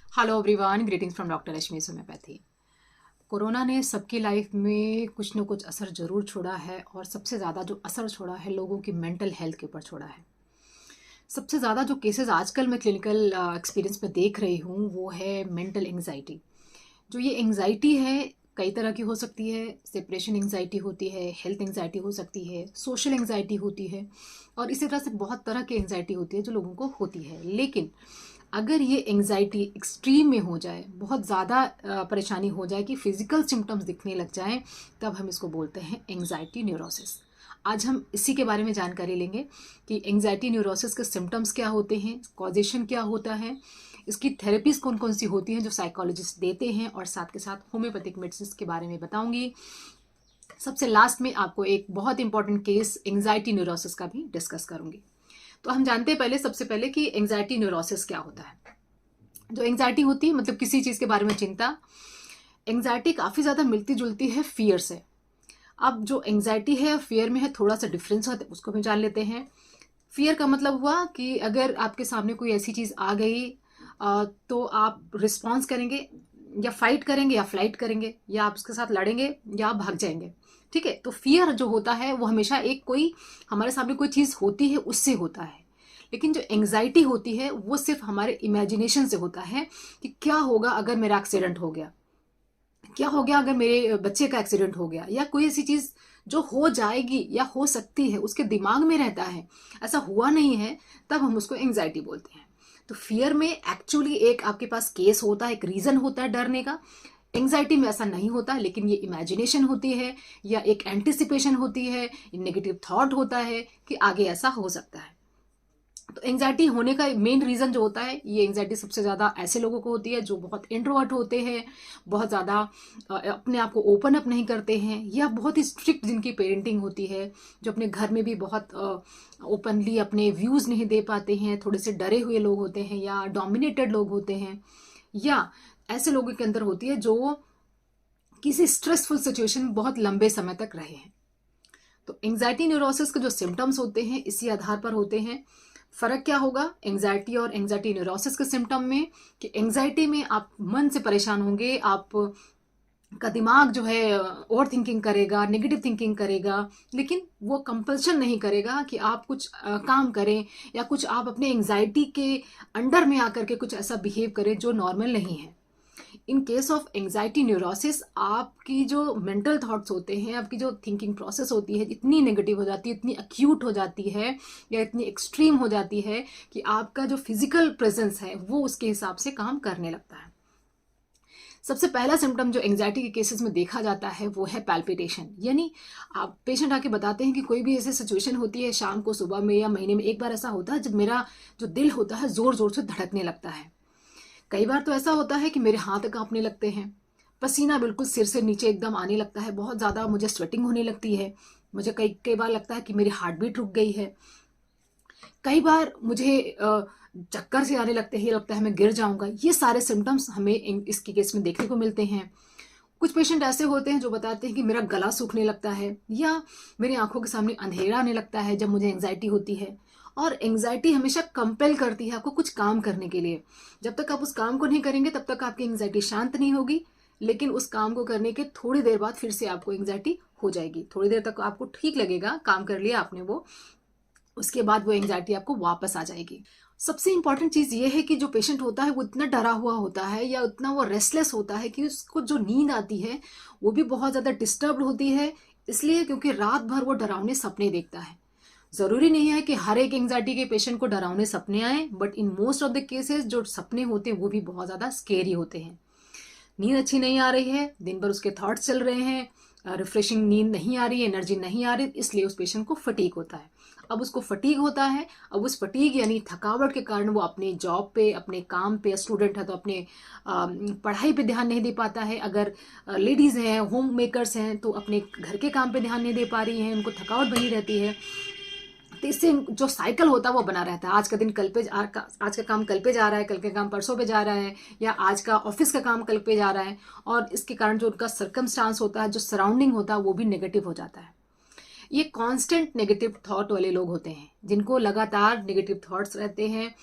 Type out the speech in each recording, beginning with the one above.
Hello everyone, greetings from doctor Rashmi homeopathy. Corona ने सबकी life में कुछ न कुछ असर ज़रूर छोड़ा है और सबसे ज़्यादा जो असर छोड़ा है लोगों की मेंटल हेल्थ के ऊपर छोड़ा है। सबसे ज़्यादा जो केसेस आजकल मैं क्लिनिकल एक्सपीरियंस में देख रही हूँ वो है मेंटल एंग्जाइटी। जो ये एंग्जाइटी है कई तरह की हो सकती है। सेपरेशन एंग्जाइटी होती है, हेल्थ एंग्जाइटी हो सकती है, सोशल एंग्जाइटी होती है और इसी तरह से बहुत तरह की एंग्जाइटी होती है जो लोगों को होती है। लेकिन अगर ये एंग्जाइटी एक्सट्रीम में हो जाए, बहुत ज़्यादा परेशानी हो जाए कि फिजिकल सिम्टम्स दिखने लग जाएं, तब हम इसको बोलते हैं एंग्जाइटी न्यूरोसिस। आज हम इसी के बारे में जानकारी लेंगे कि एंग्जाइटी न्यूरोसिस के सिम्टम्स क्या होते हैं, कॉजेशन क्या होता है, इसकी थेरेपीज कौन कौन सी होती हैं जो साइकोलॉजिस्ट देते हैं, और साथ के साथ होम्योपैथिक मेडिसिन के बारे में बताऊंगी। सबसे लास्ट में आपको एक बहुत इंपॉर्टेंट केस एंग्जाइटी न्यूरोसिस का भी डिस्कस करूंगी। तो हम जानते हैं सबसे पहले कि एंग्जाइटी न्यूरोसिस क्या होता है। जो एंग्जाइटी होती है मतलब किसी चीज़ के बारे में चिंता। एंग्जाइटी काफ़ी ज़्यादा मिलती जुलती है फियर से। अब जो एंग्जाइटी है फियर में है, थोड़ा सा डिफरेंस होता है, उसको भी जान लेते हैं। फियर का मतलब हुआ कि अगर आपके सामने कोई ऐसी चीज़ आ गई तो आप रिस्पॉन्स करेंगे, या फाइट करेंगे या फ्लाइट करेंगे, या आप उसके साथ लड़ेंगे या आप भाग जाएंगे। ठीक है, तो फियर जो होता है वो हमेशा एक कोई हमारे सामने कोई चीज़ होती है उससे होता है। लेकिन जो एंग्जाइटी होती है वो सिर्फ हमारे इमेजिनेशन से होता है कि क्या होगा अगर मेरा एक्सीडेंट हो गया, क्या हो गया अगर मेरे बच्चे का एक्सीडेंट हो गया, या कोई ऐसी चीज जो हो जाएगी या हो सकती है उसके दिमाग में रहता है, ऐसा हुआ नहीं है, तब हम उसको एंग्जाइटी बोलते हैं। तो फियर में एक्चुअली एक आपके पास केस होता है, एक रीजन होता है डरने का। एंग्जाइटी में ऐसा नहीं होता, लेकिन ये इमेजिनेशन होती है या एक एंटिसिपेशन होती है, नेगेटिव थॉट होता है कि आगे ऐसा हो सकता है। तो एंग्जाइटी होने का मेन रीजन जो होता है, ये एंग्जाइटी सबसे ज्यादा ऐसे लोगों को होती है जो बहुत इंट्रोवर्ट होते हैं, बहुत ज्यादा अपने आप को ओपन अप नहीं करते हैं, या बहुत ही स्ट्रिक्ट जिनकी पेरेंटिंग होती है, जो अपने घर में भी बहुत ओपनली अपने व्यूज नहीं दे पाते हैं, थोड़े से डरे हुए लोग होते हैं, या डोमिनेटेड लोग होते हैं, या ऐसे लोगों के अंदर होती है जो किसी स्ट्रेसफुल सिचुएशन में बहुत लंबे समय तक रहे हैं। तो एंग्जाइटी न्यूरोसिस के जो सिम्टम्स होते हैं इसी आधार पर होते हैं। फर्क क्या होगा एंग्जाइटी और एंग्जाइटी न्यूरोसिस के सिम्टम में, कि एंग्जाइटी में आप मन से परेशान होंगे, आप का दिमाग जो है ओवर थिंकिंग करेगा, नेगेटिव थिंकिंग करेगा, लेकिन वो कंपल्शन नहीं करेगा कि आप कुछ काम करें, या कुछ आप अपने एंग्जाइटी के अंडर में आकर के कुछ ऐसा बिहेव करें जो नॉर्मल नहीं है। In case of anxiety neurosis आपकी जो मेंटल थॉट्स होते हैं, आपकी जो थिंकिंग प्रोसेस होती है इतनी नेगेटिव हो जाती है, इतनी अक्यूट हो जाती है, या इतनी एक्सट्रीम हो जाती है कि आपका जो फिजिकल प्रेजेंस है वो उसके हिसाब से काम करने लगता है। सबसे पहला सिम्टम जो एंग्जाइटी के केसेस में देखा जाता है वो है पैल्पिटेशन। यानी आप पेशेंट आके बताते हैं कि कोई भी ऐसी सिचुएशन होती है शाम को, सुबह में, या महीने में एक बार ऐसा होता है जब मेरा जो दिल होता है जोर जोर से धड़कने लगता है। कई बार तो ऐसा होता है कि मेरे हाथ कांपने लगते हैं, पसीना बिल्कुल सिर से नीचे एकदम आने लगता है, बहुत ज़्यादा मुझे स्वेटिंग होने लगती है, मुझे कई कई बार लगता है कि मेरी हार्ट बीट रुक गई है। कई बार मुझे चक्कर से आने लगते हैं, ये लगता है मैं गिर जाऊंगा। ये सारे सिम्टम्स हमें इसके केस में देखने को मिलते हैं। कुछ पेशेंट ऐसे होते हैं जो बताते हैं कि मेरा गला सूखने लगता है, या मेरी आंखों के सामने अंधेरा आने लगता है जब मुझे एंग्जाइटी होती है। और एंग्जाइटी हमेशा कंपेल करती है आपको कुछ काम करने के लिए। जब तक आप उस काम को नहीं करेंगे तब तक आपकी एंग्जाइटी शांत नहीं होगी, लेकिन उस काम को करने के थोड़ी देर बाद फिर से आपको एंग्जाइटी हो जाएगी। थोड़ी देर तक आपको ठीक लगेगा, काम कर लिया आपने वो, उसके बाद वो एंग्जाइटी आपको वापस आ जाएगी। सबसे इंपॉर्टेंट चीज़ ये है कि जो पेशेंट होता है वो इतना डरा हुआ होता है या उतना वो रेस्टलेस होता है कि उसको जो नींद आती है वो भी बहुत ज़्यादा डिस्टर्ब होती है। इसलिए क्योंकि रात भर वो डरावने सपने देखता है। ज़रूरी नहीं है कि हर एक एंग्जाइटी के पेशेंट को डरावने सपने आए, but in most of the cases जो सपने होते हैं वो भी बहुत ज़्यादा स्केरी होते हैं। नींद अच्छी नहीं आ रही है, दिन भर उसके थॉट्स चल रहे हैं, रिफ्रेशिंग नींद नहीं आ रही है, एनर्जी नहीं आ रही, इसलिए उस पेशेंट को फटीग होता है। अब उसको फटीग होता है, अब उस फटीग यानी थकावट के कारण वो अपने जॉब पे, अपने काम पे, स्टूडेंट है तो अपने पढ़ाई पे ध्यान नहीं दे पाता है। अगर लेडीज़ हैं, होम मेकर्स हैं, तो अपने घर के काम पे ध्यान नहीं दे पा रही हैं, उनको थकावट बनी रहती है। तो इससे जो साइकिल होता है वो बना रहता है। आज का दिन कल पे आज का काम कल पे जा रहा है, कल का काम परसों पे जा रहा है, या आज का ऑफिस का काम कल पे जा रहा है। और इसके कारण जो उनका सर्कमस्टांस होता है, जो सराउंडिंग होता है, वो भी नेगेटिव हो जाता है। ये कांस्टेंट नेगेटिव थॉट वाले लोग होते हैं जिनको लगातार नेगेटिव थॉट्स रहते हैं,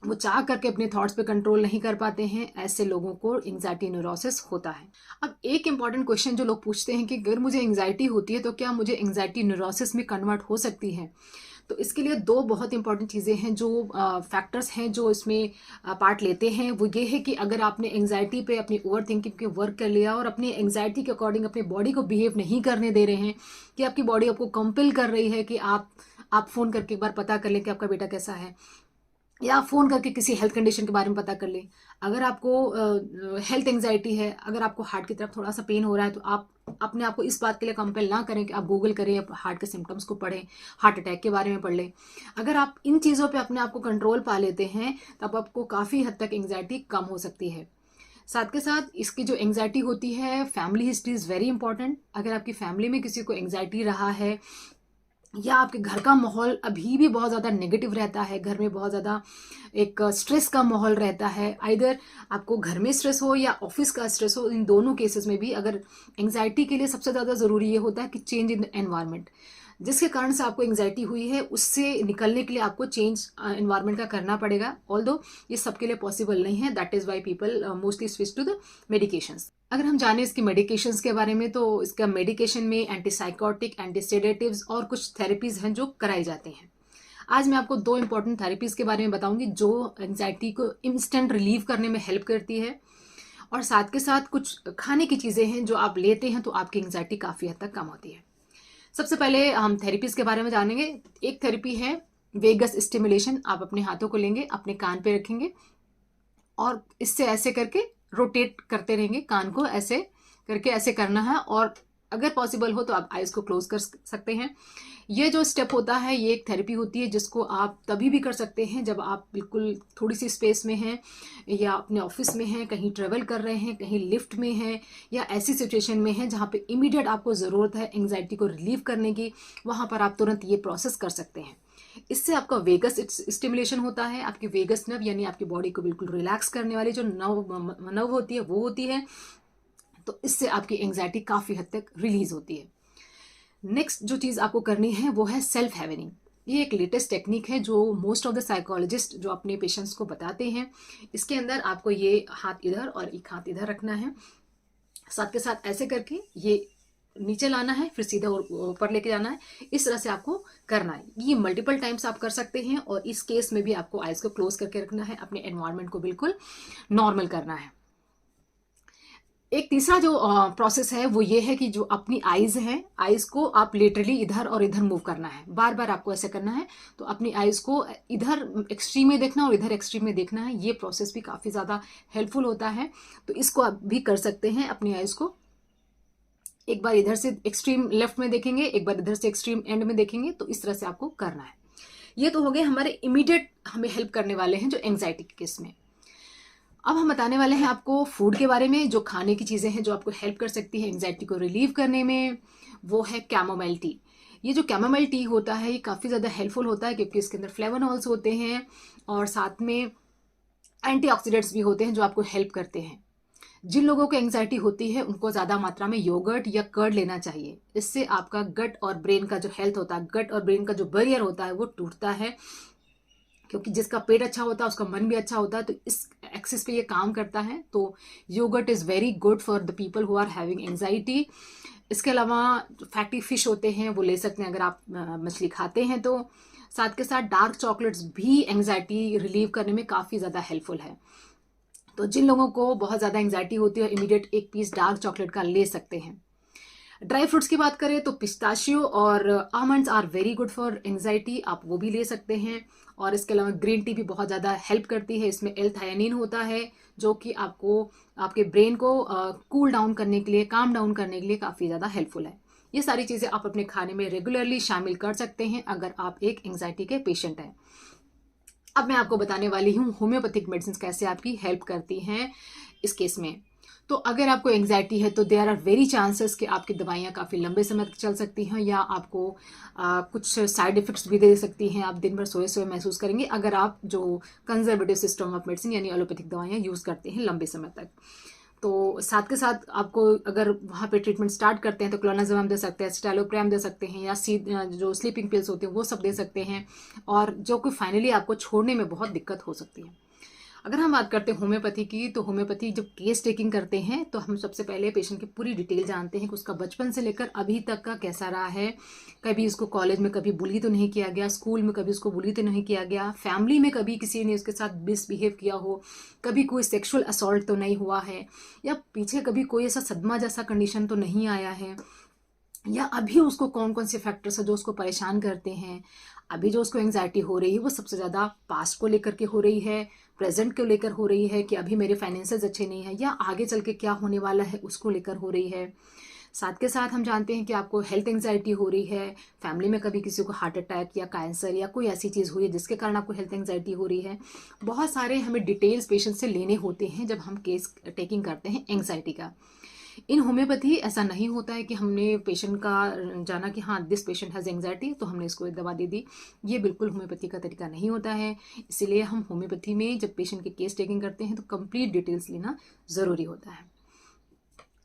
वो चाह करके अपने थॉट्स पे कंट्रोल नहीं कर पाते हैं, ऐसे लोगों को एंग्जाइटी न्यूरोसिस होता है। अब एक इंपॉर्टेंट क्वेश्चन जो लोग पूछते हैं कि अगर मुझे एंग्जाइटी होती है तो क्या मुझे एंग्जाइटी न्यूरोसिस में कन्वर्ट हो सकती है? तो इसके लिए दो बहुत इंपॉर्टेंट चीज़ें हैं, जो फैक्टर्स हैं जो इसमें पार्ट लेते हैं। वो ये है कि अगर आपने एंग्जाइटी पे अपनी ओवर थिंकिंग पे वर्क कर लिया और अपनी एंग्जाइटी के अकॉर्डिंग अपनी बॉडी को बिहेव नहीं करने दे रहे हैं, कि आपकी बॉडी आपको कंपेल कर रही है कि आप फ़ोन करके एक बार पता कर लें कि आपका बेटा कैसा है, या फ़ोन करके किसी हेल्थ कंडीशन के बारे में पता कर लें। अगर आपको हेल्थ एंग्जाइटी है, अगर आपको हार्ट की तरफ थोड़ा सा पेन हो रहा है, तो आप अपने आप को इस बात के लिए कंपेल ना करें कि आप गूगल करें या हार्ट के सिम्टम्स को पढ़ें, हार्ट अटैक के बारे में पढ़ लें। अगर आप इन चीज़ों पे अपने आप को कंट्रोल पा लेते हैं, तब आपको काफ़ी हद तक एंग्जाइटी कम हो सकती है। साथ के साथ इसकी जो एंग्जाइटी होती है, family history is very important. अगर आपकी फैमिली में किसी को एंग्जाइटी रहा है, या आपके घर का माहौल अभी भी बहुत ज़्यादा नेगेटिव रहता है, घर में बहुत ज़्यादा एक स्ट्रेस का माहौल रहता है, आइदर आपको घर में स्ट्रेस हो या ऑफिस का स्ट्रेस हो, इन दोनों केसेस में भी अगर एंग्जाइटी के लिए सबसे ज़्यादा ज़रूरी ये होता है कि चेंज इन द एनवायरनमेंट, जिसके कारण से आपको एंग्जाइटी हुई है, उससे निकलने के लिए आपको चेंज एनवायरनमेंट का करना पड़ेगा। ऑल्दो ये सबके लिए पॉसिबल नहीं है, that is why people mostly switch to the medications. अगर हम जाने इसकी मेडिकेशंस के बारे में, तो इसका मेडिकेशन में एंटीसाइकोटिक, एंटीसेडेटिव्स और कुछ थेरेपीज़ हैं जो कराई जाती हैं। आज मैं आपको दो इंपॉर्टेंट थेरेपीज़ के बारे में बताऊंगी जो एंग्जाइटी को इंस्टेंट रिलीव करने में हेल्प करती है, और साथ के साथ कुछ खाने की चीज़ें हैं जो आप लेते हैं तो आपकी एंग्जाइटी काफ़ी हद तक कम होती है। सबसे पहले हम थेरेपीज़ के बारे में जानेंगे। एक थेरेपी है वेगस स्टिमुलेशन। आप अपने हाथों को लेंगे, अपने कान पे रखेंगे और इससे ऐसे करके रोटेट करते रहेंगे, कान को ऐसे करके ऐसे करना है, और अगर पॉसिबल हो तो आप आइज़ को क्लोज कर सकते हैं। ये जो स्टेप होता है, ये एक थेरेपी होती है जिसको आप तभी भी कर सकते हैं जब आप बिल्कुल थोड़ी सी स्पेस में हैं, या अपने ऑफिस में हैं, कहीं ट्रेवल कर रहे हैं, कहीं लिफ्ट में हैं, या ऐसी सिचुएशन में हैं जहाँ पे इमीडिएट आपको ज़रूरत है एंग्जाइटी को रिलीव करने की। वहाँ पर आप तुरंत ये प्रोसेस कर सकते हैं। इससे आपका वेगस स्टिमुलेशन होता है, आपकी वेगस नर्व यानी आपकी बॉडी को बिल्कुल रिलैक्स करने वाली जो नर्व होती है वो होती है, तो इससे आपकी एंग्जाइटी काफ़ी हद तक रिलीज होती है। नेक्स्ट जो चीज़ आपको करनी है वो है सेल्फ हैवनिंग। ये एक लेटेस्ट टेक्निक है जो मोस्ट ऑफ द साइकोलॉजिस्ट जो अपने पेशेंट्स को बताते हैं। इसके अंदर आपको ये हाथ इधर और एक हाथ इधर रखना है, साथ के साथ ऐसे करके ये नीचे लाना है, फिर सीधा ऊपर लेके जाना है। इस तरह से आपको करना है। ये मल्टीपल टाइम्स आप कर सकते हैं, और इस केस में भी आपको आइज़ को क्लोज करके रखना है, अपने एनवायरनमेंट को बिल्कुल नॉर्मल करना है। एक तीसरा जो प्रोसेस है वो ये है कि जो अपनी आइज़ हैं, आइज़ को आप लिटरली इधर और इधर मूव करना है, बार बार आपको ऐसे करना है। तो अपनी आइज़ को इधर एक्सट्रीम में देखना और इधर एक्सट्रीम में देखना है। ये प्रोसेस भी काफ़ी ज़्यादा हेल्पफुल होता है, तो इसको आप भी कर सकते हैं। अपनी आइज़ को एक बार इधर से एक्सट्रीम लेफ्ट में देखेंगे, एक बार इधर से एक्सट्रीम एंड में देखेंगे, तो इस तरह से आपको करना है। ये तो हो गए हमारे इमीडिएट हमें हेल्प करने वाले हैं जो एंग्जाइटी के केस में। अब हम बताने वाले हैं आपको फूड के बारे में, जो खाने की चीज़ें हैं जो आपको हेल्प कर सकती है एंग्जाइटी को रिलीव करने में। वो है कैमोमाइल टी। ये जो कैमोमाइल टी होता है ये काफ़ी ज़्यादा हेल्पफुल होता है, क्योंकि इसके अंदर फ्लेवोनॉल्स होते हैं और साथ में एंटीऑक्सीडेंट्स भी होते हैं जो आपको हेल्प करते हैं। जिन लोगों को एंग्जाइटी होती है उनको ज़्यादा मात्रा में योगर्ट या कर्ड लेना चाहिए। इससे आपका गट और ब्रेन का जो हेल्थ होता है, गट और ब्रेन का जो बैरियर होता है वो टूटता है, क्योंकि जिसका पेट अच्छा होता है उसका मन भी अच्छा होता है, तो इस एक्सिस पे ये काम करता है। तो yogurt is very good for the people who are having anxiety. इसके अलावा फैटी फिश होते हैं वो ले सकते हैं अगर आप मछली खाते हैं तो। साथ के साथ डार्क चॉकलेट्स भी एंग्जाइटी रिलीव करने में काफ़ी ज़्यादा हेल्पफुल है। तो जिन लोगों को बहुत ज़्यादा एंग्जाइटी होती है, इमीडिएट एक पीस डार्क चॉकलेट का ले सकते हैं। ड्राई फ्रूट्स की बात करें तो पिस्ताशियो और almonds are very good for anxiety, आप वो भी ले सकते हैं। और इसके अलावा ग्रीन टी भी बहुत ज़्यादा हेल्प करती है। इसमें एल-थायानिन होता है जो कि आपको आपके ब्रेन को कूल डाउन करने के लिए, काम डाउन करने के लिए काफ़ी ज़्यादा हेल्पफुल है। ये सारी चीज़ें आप अपने खाने में रेगुलरली शामिल कर सकते हैं अगर आप एक एंग्जाइटी के पेशेंट हैं। अब मैं आपको बताने वाली हूँ होम्योपैथिक मेडिसिन कैसे आपकी हेल्प करती हैं इस केस में। तो अगर आपको एंग्जाइटी है तो देयर आर वेरी चांसेस कि आपकी दवाइयाँ काफ़ी लंबे समय तक चल सकती हैं, या आपको कुछ साइड इफ़ेक्ट्स भी दे सकती हैं। आप दिन भर सोए सोए महसूस करेंगे अगर आप जो कंजर्वेटिव सिस्टम ऑफ मेडिसिन यानी एलोपैथिक दवाइयाँ यूज़ करते हैं लंबे समय तक। तो साथ के साथ आपको अगर वहाँ पे ट्रीटमेंट स्टार्ट करते हैं तो क्लोनाज़ेमाब दे सकते हैं, एसिटालोप्रेम दे सकते हैं, या जो स्लीपिंग पिल्स होते हैं वो सब दे सकते हैं, और जो कि फाइनली आपको छोड़ने में बहुत दिक्कत हो सकती है। अगर हम बात करते हैं होम्योपैथी की, तो होम्योपैथी जब केस टेकिंग करते हैं तो हम सबसे पहले पेशेंट की पूरी डिटेल जानते हैं कि उसका बचपन से लेकर अभी तक का कैसा रहा है। कभी उसको कॉलेज में कभी बुली तो नहीं किया गया, स्कूल में कभी उसको बुली तो नहीं किया गया, फैमिली में कभी किसी ने उसके साथ मिसबिहेव किया हो, कभी कोई सेक्सुअल असॉल्ट तो नहीं हुआ है, या पीछे कभी कोई ऐसा सदमा जैसा कंडीशन तो नहीं आया है, या अभी उसको कौन कौन से फैक्टर्स है जो उसको परेशान करते हैं। अभी जो उसको एंजाइटी हो रही है वो सबसे ज़्यादा पास्ट को लेकर के हो रही है, प्रेजेंट को लेकर हो रही है कि अभी मेरे फाइनेंसेस अच्छे नहीं है, या आगे चल के क्या होने वाला है उसको लेकर हो रही है। साथ के साथ हम जानते हैं कि आपको हेल्थ एंजाइटी हो रही है, फैमिली में कभी किसी को हार्ट अटैक या कैंसर या कोई ऐसी चीज़ हुई है जिसके कारण आपको हेल्थ एंजाइटी हो रही है। बहुत सारे हमें डिटेल्स पेशेंट से लेने होते हैं जब हम केस टेकिंग करते हैं एंजाइटी का। इन होम्योपैथी ऐसा नहीं होता है कि हमने पेशेंट का जाना कि हाँ दिस पेशेंट हैज़ एंग्जाइटी तो हमने इसको एक दवा दे दी। ये बिल्कुल होम्योपैथी का तरीका नहीं होता है। इसीलिए हम होम्योपैथी में जब पेशेंट के केस टेकिंग करते हैं तो कंप्लीट डिटेल्स लेना ज़रूरी होता है,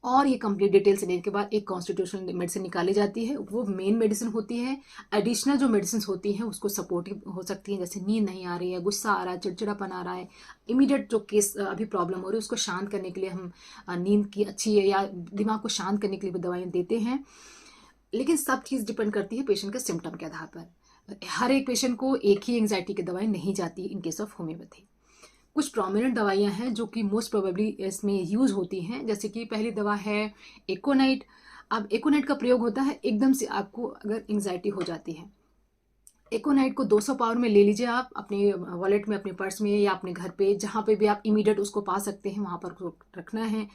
और ये कंप्लीट डिटेल्स लेने के बाद एक कॉन्स्टिट्यूशनल मेडिसिन निकाली जाती है। वो मेन मेडिसिन होती है। एडिशनल जो मेडिसिन होती हैं उसको सपोर्टिव हो सकती हैं, जैसे नींद नहीं आ रही है, गुस्सा आ रहा है, चिड़चिड़ापन आ रहा है, इमीडिएट जो केस अभी प्रॉब्लम हो रही है उसको शांत करने के लिए हम नींद की अच्छी है या दिमाग को शांत करने के लिए भी दवाइयाँ देते हैं। लेकिन सब चीज़ डिपेंड करती है पेशेंट के सिम्टम के आधार पर। हर एक पेशेंट को एक ही एंग्जाइटी की दवाई नहीं जाती इन केस ऑफ होम्योपैथी। कुछ प्रोमिनेंट दवाइयाँ हैं जो कि मोस्ट प्रोबेबली इसमें यूज़ होती हैं, जैसे कि पहली दवा है एकोनाइट। अब एकोनाइट का प्रयोग होता है एकदम से आपको अगर एंग्जाइटी हो जाती है। एकोनाइट को 200 पावर में ले लीजिए आप अपने वॉलेट में, अपने पर्स में, या अपने घर पे जहाँ पे भी आप इमीडिएट उसको पा सकते हैं वहाँ पर उसको रखना है।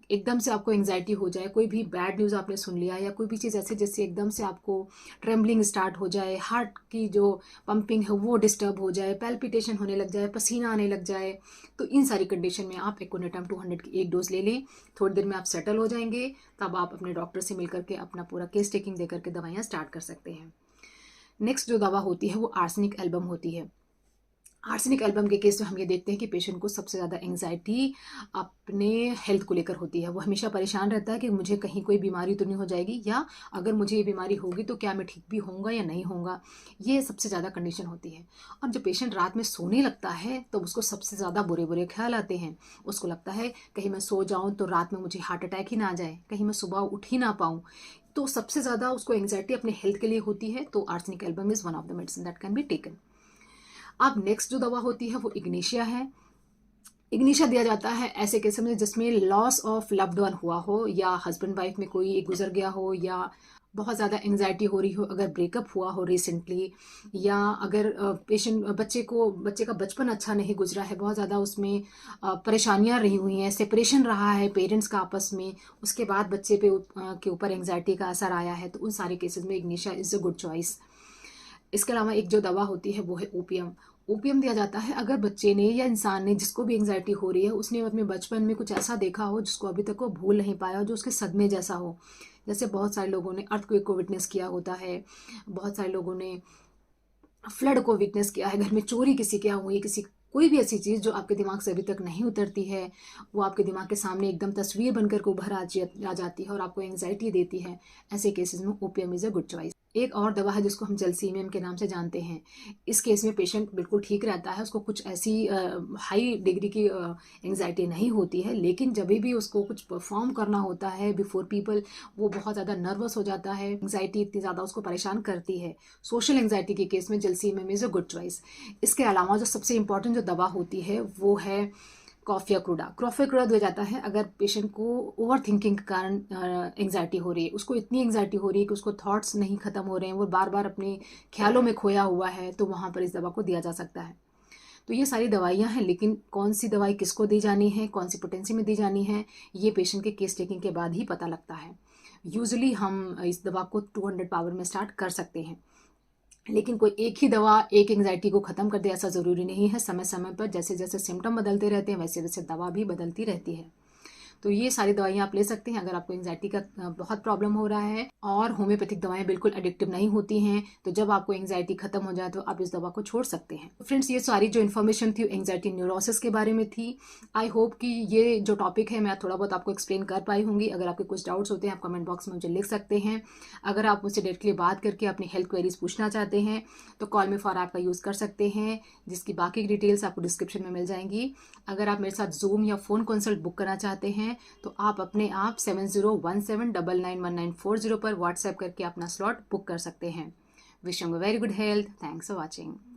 एकदम से आपको एंग्जाइटी हो जाए, कोई भी बैड न्यूज़ आपने सुन लिया या कोई भी चीज़ ऐसे जैसे एकदम से आपको ट्रेम्बलिंग स्टार्ट हो जाए, हार्ट की जो पंपिंग है वो डिस्टर्ब हो जाए, पैल्पिटेशन होने लग जाए, पसीना आने लग जाए, तो इन सारी कंडीशन में आप एकोनेटम 200 की एक डोज ले लें। थोड़ी देर में आप सेटल हो जाएंगे, तब आप अपने डॉक्टर से मिल करके अपना पूरा केस टेकिंग दे करके दवाइयाँ स्टार्ट कर सकते हैं। नेक्स्ट जो दवा होती है वो आर्सेनिक एल्बम होती है। आर्सेनिक एल्बम के केस में हम ये देखते हैं कि पेशेंट को सबसे ज़्यादा एंग्जाइटी अपने हेल्थ को लेकर होती है। वो हमेशा परेशान रहता है कि मुझे कहीं कोई बीमारी तो नहीं हो जाएगी, या अगर मुझे ये बीमारी होगी तो क्या मैं ठीक भी होऊंगा या नहीं होऊंगा। ये सबसे ज़्यादा कंडीशन होती है। और जब पेशेंट रात में सोने लगता है तो उसको सबसे ज़्यादा बुरे बुरे ख्याल आते हैं। उसको लगता है कहीं मैं सो जाऊँ तो रात में मुझे हार्ट अटैक ही ना आ जाए, कहीं मैं सुबह उठ ही ना पाऊँ। तो सबसे ज़्यादा उसको एंग्जाइटी अपने हेल्थ के लिए होती है। तो arsenic album is one of the medicine that can be taken. अब नेक्स्ट जो दवा होती है वो इग्निशिया है। इग्निशिया दिया जाता है ऐसे केस में जिसमें लॉस ऑफ लव्ड वन हुआ हो, या हस्बैंड वाइफ में कोई एक गुजर गया हो, या बहुत ज़्यादा एंग्जाइटी हो रही हो अगर ब्रेकअप हुआ हो रिसेंटली, या अगर पेशेंट बच्चे का बचपन अच्छा नहीं गुजरा है, बहुत ज़्यादा उसमें परेशानियां रही हुई हैं, सेपरेशन रहा है पेरेंट्स का आपस में, उसके बाद बच्चे के ऊपर एंग्जाइटी का असर आया है, तो उन सारे केसेस में Ignatia is a good choice. इसके अलावा एक जो दवा होती है वो है ओपियम। ओपियम दिया जाता है अगर बच्चे ने या इंसान ने, जिसको भी एंग्जाइटी हो रही है, उसने अपने बचपन में कुछ ऐसा देखा हो जिसको अभी तक वो भूल नहीं पाया, जो उसके सदमे जैसा हो। जैसे बहुत सारे लोगों ने अर्थक्वेक को विटनेस किया होता है, बहुत सारे लोगों ने फ्लड को विटनेस किया है, घर में चोरी किसी के यहाँ हुई, किसी कोई भी ऐसी चीज़ जो आपके दिमाग से अभी तक नहीं उतरती है, वो आपके दिमाग के सामने एकदम तस्वीर बनकर के उभर आ जाती है और आपको एंग्जाइटी देती है। ऐसे केसेस में opium is a good choice. एक और दवा है जिसको हम जलसीमियम के नाम से जानते हैं। इस केस में पेशेंट बिल्कुल ठीक रहता है, उसको कुछ ऐसी हाई डिग्री की एंग्जाइटी नहीं होती है, लेकिन जब भी उसको कुछ परफॉर्म करना होता है बिफोर पीपल, वो बहुत ज़्यादा नर्वस हो जाता है। एंग्जाइटी इतनी ज़्यादा उसको परेशान करती है। सोशल एंग्जाइटी के केस में जलसीमियम इज़ अ गुड चॉइस। इसके अलावा जो सबसे इंपॉर्टेंट जो दवा होती है वो है कॉफिया क्रूडा। कॉफिया क्रूडा दिया जाता है अगर पेशेंट को ओवर थिंकिंग के कारण एंग्जाइटी हो रही है, उसको इतनी एंग्जाइटी हो रही है कि उसको थॉट्स नहीं खत्म हो रहे हैं, वो बार बार अपने ख्यालों में खोया हुआ है, तो वहाँ पर इस दवा को दिया जा सकता है। तो ये सारी दवाइयाँ हैं, लेकिन कौन सी दवाई किसको दी जानी है, कौन सी पोटेंसी में दी जानी है, ये पेशेंट के केस टेकिंग के बाद ही पता लगता है। यूजुअली हम इस दवा को 200 पावर में स्टार्ट कर सकते हैं, लेकिन कोई एक ही दवा एक एंग्जाइटी को ख़त्म कर दे ऐसा ज़रूरी नहीं है। समय समय पर जैसे जैसे सिम्टम बदलते रहते हैं वैसे वैसे दवा भी बदलती रहती है। तो ये सारी दवाइयाँ आप ले सकते हैं अगर आपको एंग्जाइटी का बहुत प्रॉब्लम हो रहा है। और होम्योपैथिक दवाएं बिल्कुल एडिक्टिव नहीं होती हैं, तो जब आपको एंग्जाइटी खत्म हो जाए तो आप इस दवा को छोड़ सकते हैं। फ्रेंड्स, ये सारी जो इन्फॉर्मेशन थी एंग्जाइटी न्यूरोसिस के बारे में थी। आई होप कि ये जो टॉपिक है मैं थोड़ा बहुत आपको एक्सप्लेन कर पाई होंगी। अगर आपके कुछ डाउट्स होते हैं आप कमेंट बॉक्स में मुझे लिख सकते हैं। अगर आप मुझसे डायरेक्टली बात करके अपनी हेल्थ क्वेरीज पूछना चाहते हैं तो कॉल मी फॉर ऐप का यूज़ कर सकते हैं, जिसकी बाकी डिटेल्स आपको डिस्क्रिप्शन में मिल जाएंगी। अगर आप मेरे साथ जूम या फ़ोन कंसल्ट बुक करना चाहते हैं तो आप अपने आप 7017991940 पर व्हाट्सएप करके अपना स्लॉट बुक कर सकते हैं। Wish you very good health. Thanks for watching.